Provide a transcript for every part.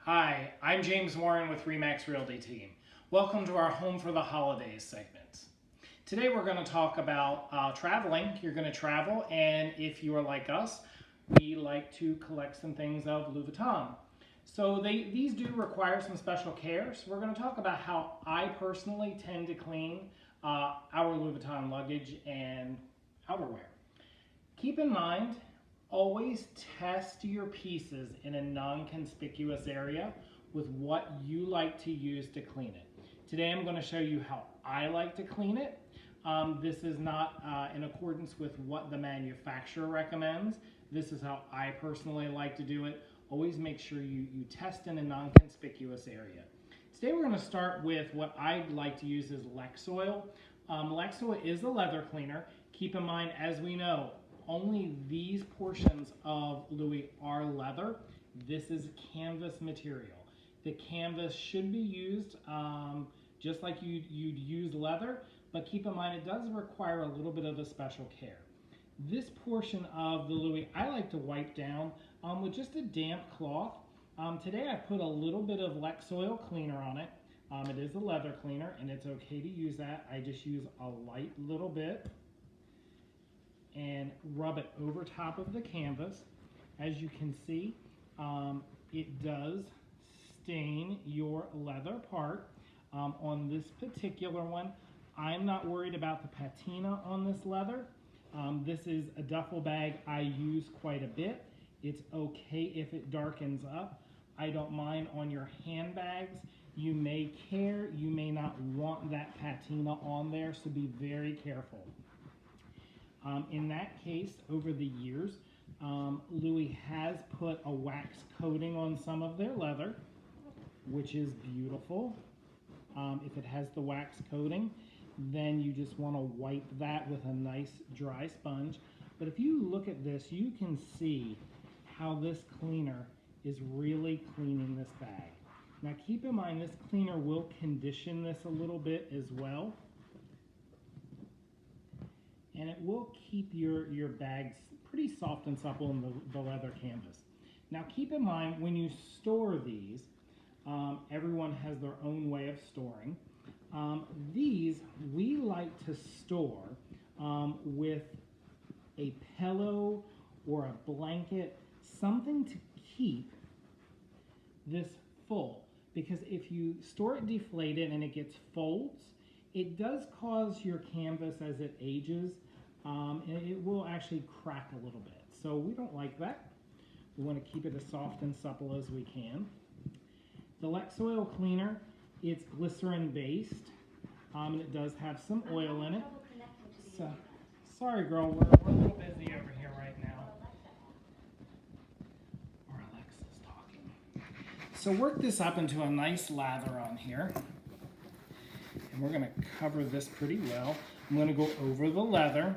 Hi, I'm James Warren with Remax Realty Team. Welcome to our Home for the Holidays segment. Today we're going to talk about traveling. You're going to travel, and if you are like us, we like to collect some things of Louis Vuitton. So these do require some special care. So we're going to talk about how I personally tend to clean our Louis Vuitton luggage and outerwear. Keep in mind, always test your pieces in a non-conspicuous area with what you like to use to clean it. Today I'm going to show you how I like to clean it. This is not in accordance with what the manufacturer recommends. This is how I personally like to do it. Always make sure you test in a non-conspicuous area. Today we're going to start with what I like to use is Lexoil. Lexoil is a leather cleaner. Keep in mind, as we know, only these portions of Louis are leather. This is canvas material. The canvas should be used just like you'd use leather, but keep in mind it does require a little bit of a special care. This portion of the Louis I like to wipe down with just a damp cloth. Today I put a little bit of Lexoil cleaner on it. It is a leather cleaner and it's okay to use that. I just use a light little bit and rub it over top of the canvas. As you can see, it does stain your leather part. On this particular one, I'm not worried about the patina on this leather. This is a duffel bag I use quite a bit. It's okay if it darkens up. I don't mind on your handbags. You may care, you may not want that patina on there, so be very careful. In that case, over the years, Louis has put a wax coating on some of their leather, which is beautiful. If it has the wax coating, then you just want to wipe that with a nice dry sponge. But if you look at this, you can see how this cleaner is really cleaning this bag. Now keep in mind, this cleaner will condition this a little bit as well. And it will keep your bags pretty soft and supple in the leather canvas. Now keep in mind, when you store these, everyone has their own way of storing. These we like to store with a pillow or a blanket, something to keep this full. Because if you store it deflated and it gets folds, it does cause your canvas as it ages, and it will actually crack a little bit. So we don't like that. We want to keep it as soft and supple as we can. The Lexoil cleaner, it's glycerin based, and it does have some oil in it. So, sorry girl, we're a little busy over here right now. Our Alexa's talking. So work this up into a nice lather on here. And we're going to cover this pretty well. I'm going to go over the leather.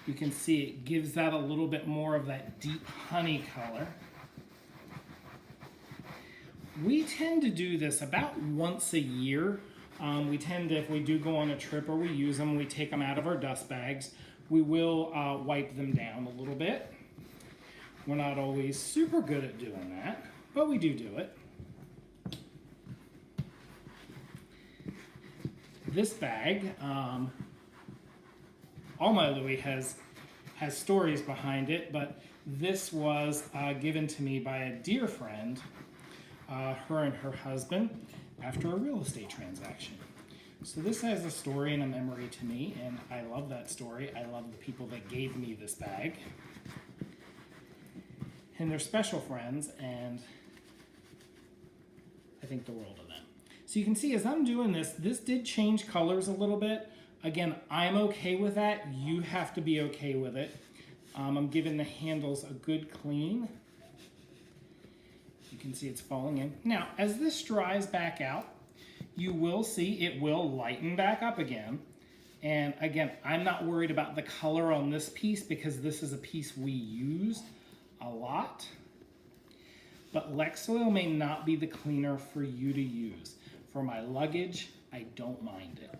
You can see it gives that a little bit more of that deep honey color. We tend to do this about once a year. We tend to, if we do go on a trip or we use them, we take them out of our dust bags. We will wipe them down a little bit. We're not always super good at doing that, but we do it. This bag, all my Louis has stories behind it, but this was given to me by a dear friend, her and her husband, after a real estate transaction. So this has a story and a memory to me, and I love that story. I love the people that gave me this bag. And they're special friends, and I think the world of them. So you can see as I'm doing this, this did change colors a little bit. Again, I'm okay with that. You have to be okay with it. I'm giving the handles a good clean. You can see it's falling in. Now, as this dries back out, you will see it will lighten back up again. And again, I'm not worried about the color on this piece because this is a piece we use a lot. But Lexoil may not be the cleaner for you to use. For my luggage, I don't mind it.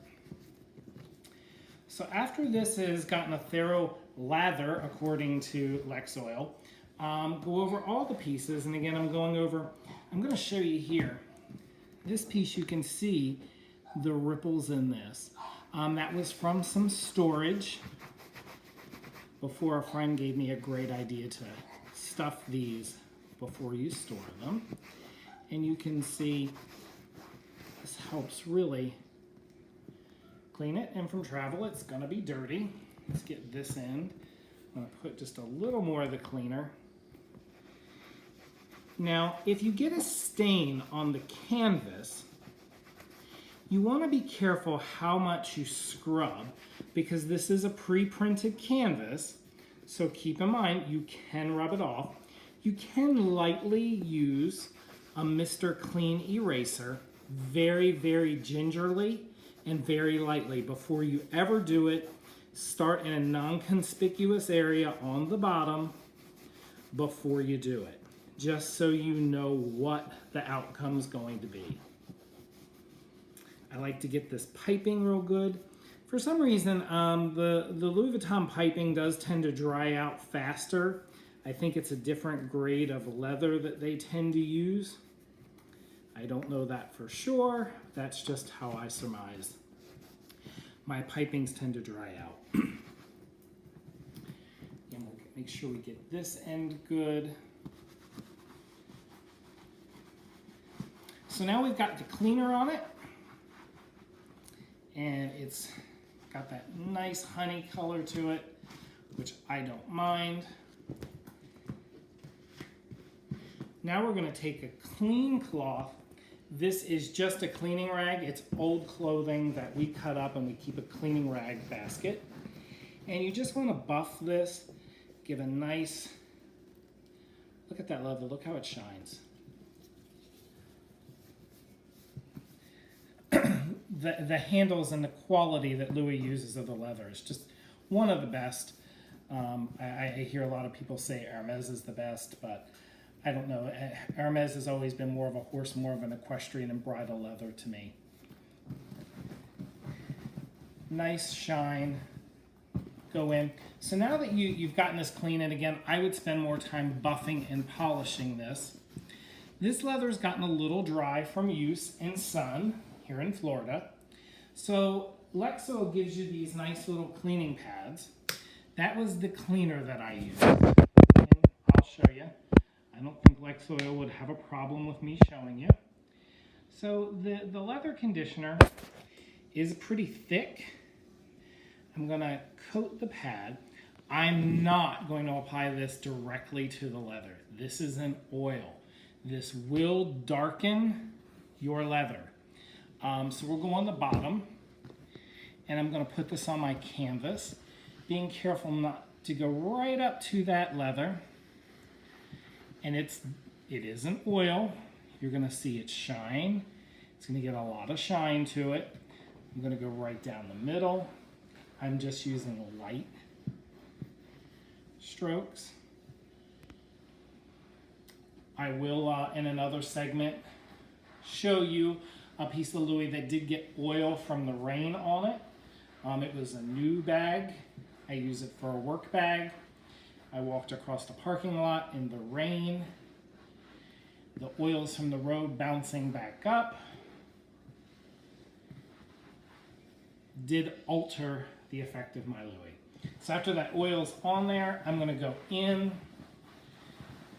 So after this has gotten a thorough lather, according to Lexoil, go over all the pieces. And again, I'm going over I'm going to show you here. This piece, you can see the ripples in this. That was from some storage before a friend gave me a great idea to stuff these before you store them. And you can see this helps really clean it. And from travel, it's going to be dirty. Let's get this end. I'm going to put just a little more of the cleaner. Now, if you get a stain on the canvas, you want to be careful how much you scrub, because this is a pre-printed canvas, so keep in mind you can rub it off. You can lightly use a Mr. Clean eraser, very, very gingerly and very lightly. Before you ever do it, start in a non-conspicuous area on the bottom before you do it, just so you know what the outcome's going to be. I like to get this piping real good. For some reason, the Louis Vuitton piping does tend to dry out faster. I think it's a different grade of leather that they tend to use. I don't know that for sure. That's just how I surmise. My pipings tend to dry out. And we'll make sure we get this end good. So now we've got the cleaner on it. And it's got that nice honey color to it, which I don't mind. Now we're going to take a clean cloth. This is just a cleaning rag. It's old clothing that we cut up and we keep a cleaning rag basket. And you just want to buff this, give a nice, look at that leather, look how it shines. The handles and the quality that Louis uses of the leather is just one of the best. I hear a lot of people say Hermes is the best, but I don't know. Hermes has always been more of a horse, more of an equestrian and bridal leather to me. Nice shine. Go in. So now that you've gotten this clean, and again, I would spend more time buffing and polishing this. This leather's gotten a little dry from use in sun here in Florida. So Lexo gives you these nice little cleaning pads. That was the cleaner that I used. And I'll show you. I don't think Lexoil would have a problem with me showing you. So the leather conditioner is pretty thick. I'm going to coat the pad. I'm not going to apply this directly to the leather. This is an oil. This will darken your leather. So we'll go on the bottom, and I'm going to put this on my canvas, being careful not to go right up to that leather. And it is an oil. You're going to see it shine. It's going to get a lot of shine to it. I'm going to go right down the middle. I'm just using light strokes. I will, in another segment, show you a piece of Louis that did get oil from the rain on it. It was a new bag. I use it for a work bag. I walked across the parking lot in the rain. The oils from the road bouncing back up did alter the effect of my Louis. So after that oil's on there, I'm going to go in,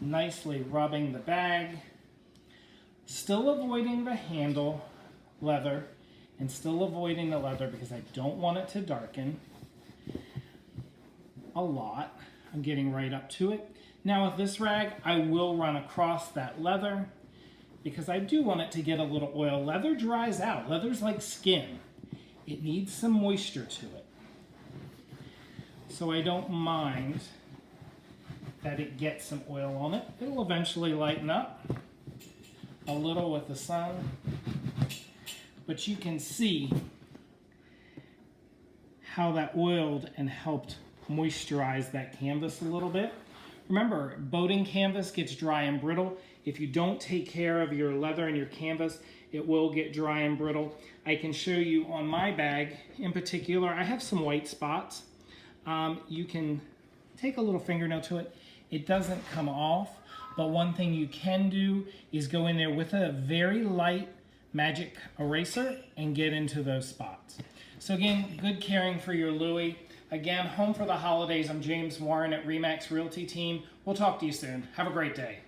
nicely rubbing the bag, still avoiding the handle leather and still avoiding the leather because I don't want it to darken a lot. I'm getting right up to it. Now with this rag, I will run across that leather because I do want it to get a little oil. Leather dries out. Leather's like skin. It needs some moisture to it. So I don't mind that it gets some oil on it. It'll eventually lighten up a little with the sun. But you can see how that oiled and helped moisturize that canvas a little bit. Remember, boating canvas gets dry and brittle. If you don't take care of your leather and your canvas, it will get dry and brittle. I can show you on my bag in particular, I have some white spots. You can take a little fingernail to it. It doesn't come off, but one thing you can do is go in there with a very light magic eraser and get into those spots. So again, good caring for your Louis. Again, home for the holidays. I'm James Warren at RE/MAX Realty Team. We'll talk to you soon. Have a great day.